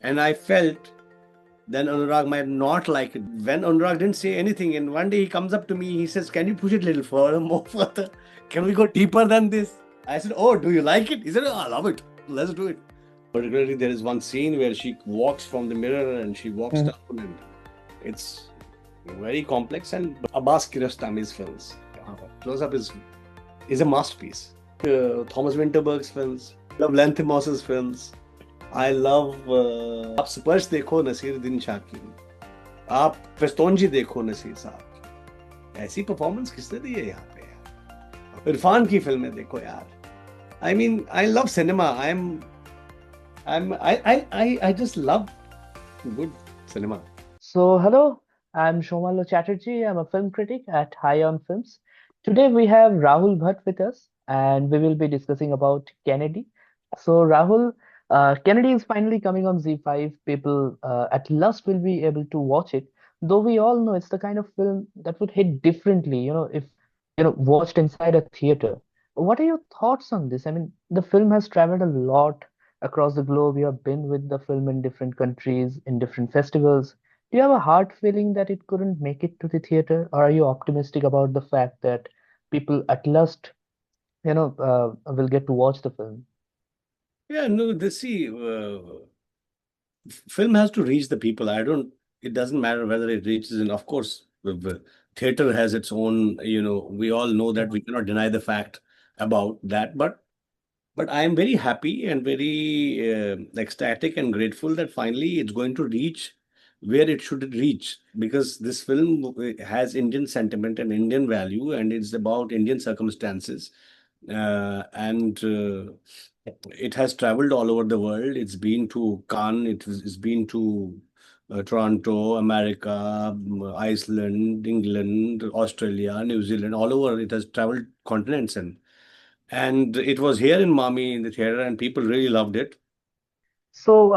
And I felt then Anurag might not like it. When Anurag didn't say anything, and one day he comes up to me, he says, "Can you push it a little further, more further? Can we go deeper than this?" I said, "Oh, do you like it?" He said, "Oh, I love it. Let's do it." Particularly, there is one scene where she walks from the mirror and she walks Mhm. down, and it's very complex. And Abbas Kiarostami's films, Close Up is a masterpiece. Thomas Winterberg's films, I love Lanthimos's films. I love आप स्पर्श देखो नसीरुद्दीन शाह की, आप पेस्तोंजी देखो नसीर साहब की, ऐसी performance किसने दी है यहाँ पे यार? इरफान की फिल्में देखो यार. I mean, I love cinema. I just love good cinema. So, hello, I'm Soumalya Chatterjee. I'm a film critic at High on Films. Today we have Rahul Bhat with us, and we will be discussing about Kennedy. So, Rahul, Kennedy is finally coming on Z5. People at last will be able to watch it, though we all know it's the kind of film that would hit differently, if watched inside a theater. What are your thoughts on this? I mean, the film has traveled a lot across the globe. You have been with the film in different countries, in different festivals. Do you have a hard feeling that it couldn't make it to the theater, or are you optimistic about the fact that people at last, will get to watch the film? Yeah, no, film has to reach the people. It doesn't matter whether it reaches, and of course, the theater has its own, we all know that we cannot deny the fact about that, but I am very happy and very ecstatic and grateful that finally it's going to reach where it should reach, because this film has Indian sentiment and Indian value, and it's about Indian circumstances. And it has traveled all over the world. It's been to Cannes, it's been to Toronto, America, Iceland, England, Australia, New Zealand, all over. It has traveled continents, and it was here in Mami in the theater, and people really loved it. So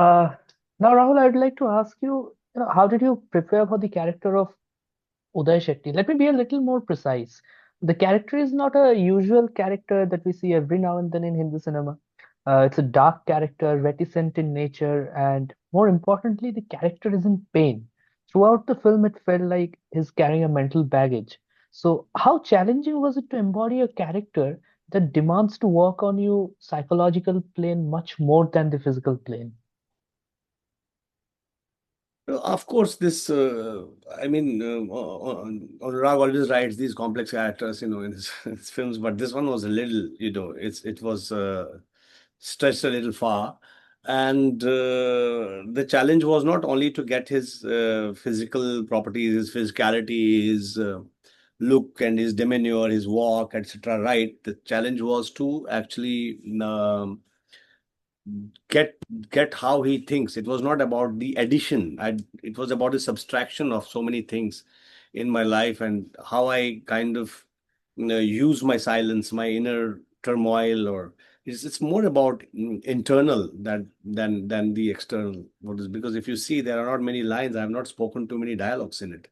now, Rahul, I'd like to ask you, how did you prepare for the character of Uday Shetty? Let me be a little more precise. The character is not a usual character that we see every now and then in Hindi cinema. It's a dark character, reticent in nature, and more importantly, the character is in pain. Throughout the film, it felt like he's carrying a mental baggage. So, how challenging was it to embody a character that demands to work on you psychological plane much more than the physical plane? Of course, I mean, Anurag always writes these complex characters, in his films, but this one was a little, it was stretched a little far. And the challenge was not only to get his physical properties, his physicality, his look and his demeanor, his walk, etc. right. The challenge was to actually get get how he thinks. It was not about the addition. It was about the subtraction of so many things in my life, and how I kind of use my silence, my inner turmoil, or it's more about internal than the external. What is, because if you see, there are not many lines. I have not spoken too many dialogues in it.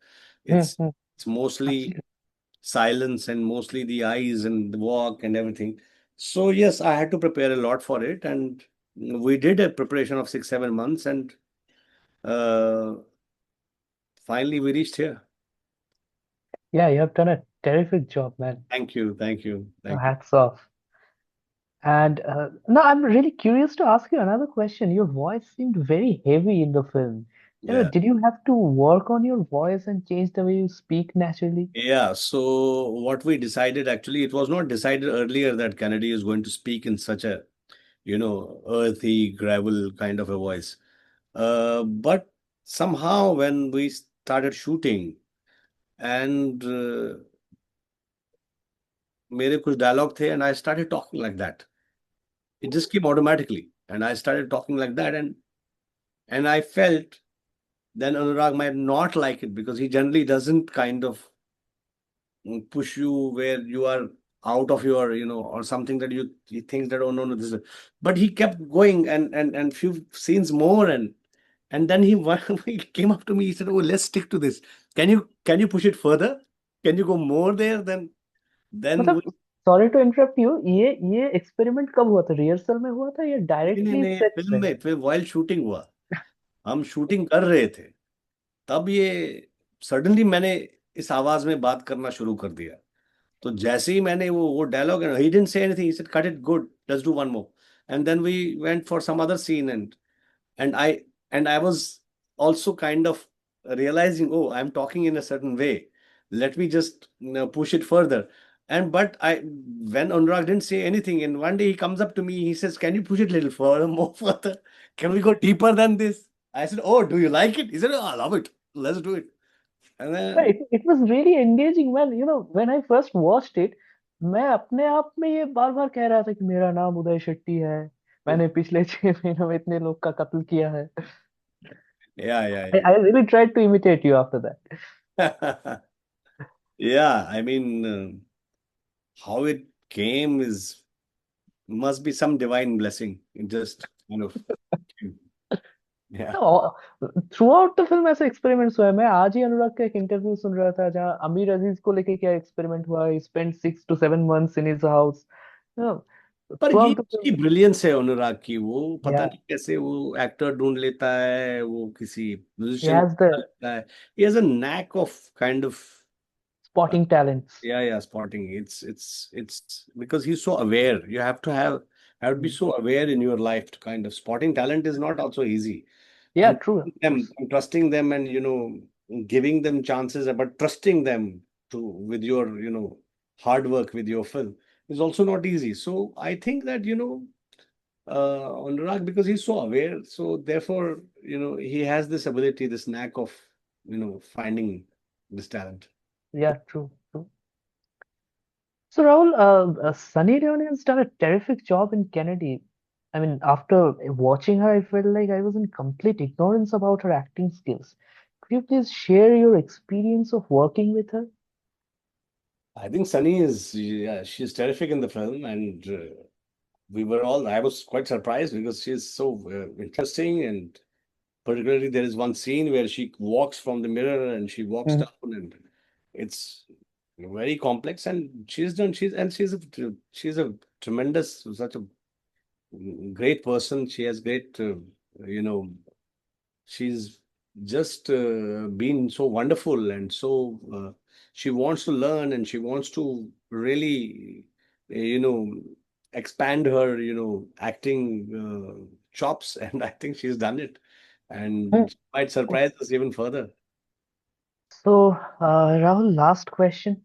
Hmm, It's hmm, it's mostly absolutely. silence and mostly the eyes and the walk and everything. So yes, I had to prepare a lot for it, and we did a preparation of 6 7 months, and uh, finally we reached here. Yeah, you have done a terrific job, man. Thank you, thank you, thank you. Hats off. And now I'm really curious to ask you another question. Your voice seemed very heavy in the film. Yeah, Did you have to work on your voice and change the way you speak naturally? yeah. So what we decided, actually, it was not decided earlier that Kennedy is going to speak in such a earthy gravel kind of a voice. But somehow when we started shooting, and मेरे कुछ dialogue थे, and I started talking like that. It just came automatically, and I started talking like that, and I felt then Anurag might not like it, because he generally doesn't kind of push you where you are out of your, or something that he thinks that, oh no, no, this is, but he kept going, and few scenes more, and then he came up to me, he said, oh, let's stick to this. Can you push it further? Can you go more there? Then we, मतलब sorry to interrupt you, ये experiment कब हुआ था? Rehearsal में हुआ था या नहीं नहीं डायरेक्टली नहीं, सेट्स फिल्म में? में फिर वाइल्ड शूटिंग हुआ. हम शूटिंग कर रहे थे, तब ये सडनली मैंने इस आवाज में बात करना शुरू कर दिया। तो जैसे ही मैंने वो dialogue, he didn't say anything, he said cut it, good, let's do one more, and then we went for some other scene, and I and I was also kind of realizing, oh, I'm talking in a certain way, let me just, push it further. And but I when Anurag didn't say anything, and one day he comes up to me, he says, can you push it a little further, more further, can we go deeper than this? I said, oh, do you like it? He said, oh, I love it, let's do it. And Yeah, then it was really engaging man. When I first watched it, मैं अपने आप में ये बार बार कह रहा था कि मेरा नाम उदय शेट्टी है, मैंने पिछले 6 महीनों में इतने लोग का कत्ल किया है. yeah, yeah, I really tried to imitate you after that. yeah. Yeah, I mean, how it came is must be some divine blessing. It just kind of came. Yeah. Through out the film ऐसे experiments हुए हैं. मैं आज ही अनुराग का एक interview सुन रहा था जहाँ अमीर अजीज को लेके क्या एक्सपेरिमेंट हुआ. ही spent 6 to 7 months in his house. पर थ्रू ये आउट द उसकी फिल्म. ब्रिलियंस है अनुराग की, वो पता या नहीं कैसे वो एक्टर ढूंढ लेता है, वो किसी ही म्यूजिशियन हैज द लेता है. He has a knack of kind of, spotting talents. yeah, spotting. It's because he's so aware. You have to be so aware in your life to kind of spotting talent is not also easy. या And true, of course. trusting them, and giving them chances, but trusting them to with your hard work with your film is also not easy. So I think that Anurag, because he's so aware, so therefore he has this ability, this knack of finding this talent. या true. So Rahul, Sunny Leone has done a terrific job in Kennedy. I mean, after watching her, I felt like I was in complete ignorance about her acting skills. Could you please share your experience of working with her? I think Sunny is, yeah, she's terrific in the film, and I was quite surprised because she's so interesting, and particularly there is one scene where she walks from the mirror and she walks Mhm. down, and it's very complex, and she's a tremendous, such a great person. She has great, you know, she's just been so wonderful, and so she wants to learn, and she wants to really expand her acting chops, and I think she's done it, Mm. and she might surprise us even further. So, Rahul, last question.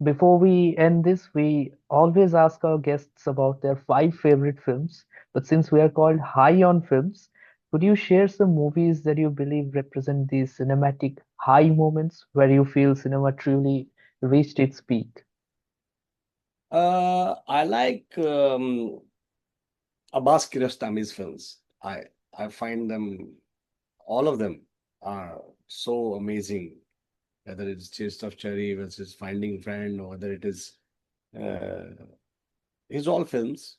Before we end this, we always ask our guests about their 5 favorite films. But since we are called High on Films, could you share some movies that you believe represent these cinematic high moments where you feel cinema truly reached its peak? I like Abbas Kiarostami's films. I find them, all of them are so amazing, whether it's Taste of Cherry, whether it's Finding Friend, or whether it is uh, his all films,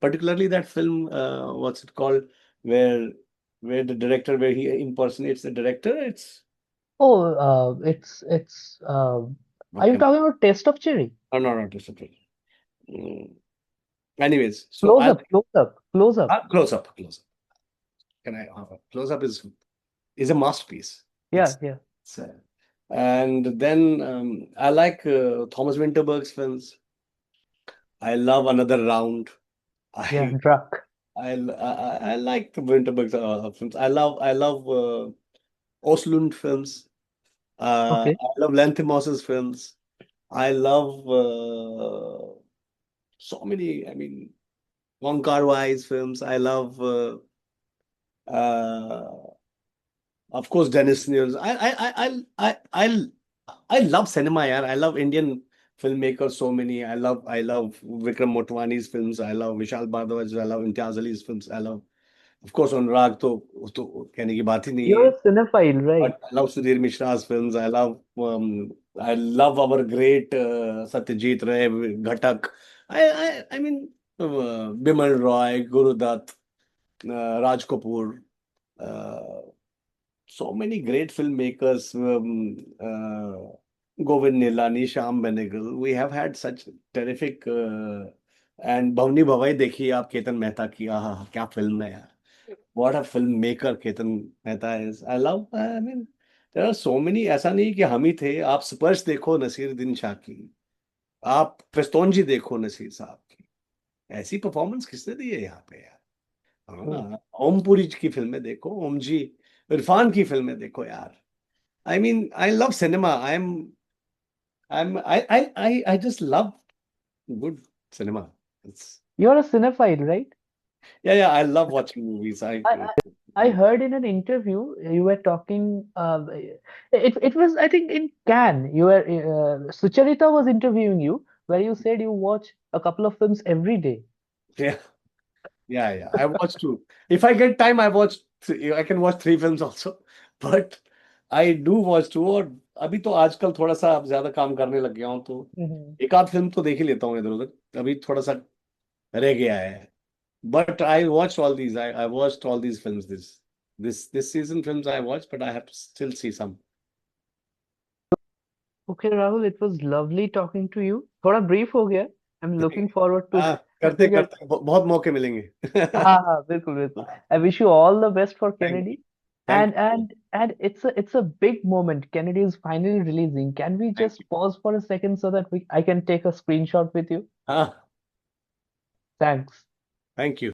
particularly that film, what's it called, where where he impersonates the director. It's Oh, it's. Are what you can talking about Taste of Cherry? oh no, not Taste of Cherry. Mm. Anyways, so Close I up, close up, close up. close up. Can I close up is a masterpiece. Yeah, yeah, It's and then I like Thomas Winterberg's films. I love Another Round. yeah. I Druck. I like the Winterberg's films. I love Oslund films. Okay. I love Lanthimos's films. I love so many. I mean, Wong Kar-wai's films. I love, uh, of course, Dennis Neal's. I love cinema. Yeah, I love Indian filmmakers. So many. I love Vikram Motwani's films. I love Vishal Bhardwaj. I love Imtiaz Ali's films. I love, of course, Anurag. तो कहने की बात ही नहीं You're है. a cinephile, right? But I love Sudhir Mishra's films. I love our great Satyajit Ray, Ghatak. I mean, Bimal Roy, Guru Dutt, Raj Kapoor. Uh, so many great filmmakers. Govind Nilani, Shyam Benegal. We have had such terrific and Bhavni Bhavai देखिए आप केतन मेहता की, आहा क्या film है यार. what a filmmaker Ketan Mehta is. I love, I mean, there are so many. ऐसा नहीं कि हम ही थे. आप स्पर्श देखो नसीरुद्दीन शाह की, आप पिस्तौंजी देखो नसीर साहब की. ऐसी परफॉर्मेंस किसने दी है यहाँ पे यार? है True. ना? ओमपुरी की फिल्में देखो, ओम जी, इरफान की फिल्में देखो यार. I mean, I love cinema. I just love good cinema. It's, You're a cinephile, right? yeah, I love watching movies. I heard in an interview you were talking. It was, I think, in Cannes. You were Sucharita was interviewing you, where you said you watch a couple of films every day. yeah, yeah. I watch two. If I get time, I watch. I can watch three films also, but I do watch two. और अभी तो आजकल थोड़ा सा अब ज्यादा काम करने लग गया हूँ, तो Mhm. एक आध फिल्म तो देख ही लेता हूँ इधर उधर. अभी थोड़ा सा रह गया है. But I watched all these. I watched all these films. This season films I watched, but I have to still see some. Okay, Rahul, it was lovely talking to you. थोड़ा brief हो गया. I'm looking forward to हाँ, करते to get. करते बहुत मौके मिलेंगे. हाँ हाँ बिल्कुल बिल्कुल. I wish you all the best for Thank you. Kennedy. Thank And you. and and it's a big moment. Kennedy is finally releasing. Can we Thank you. just pause for a second so that I can take a screenshot with you? हाँ, Thanks. thank you.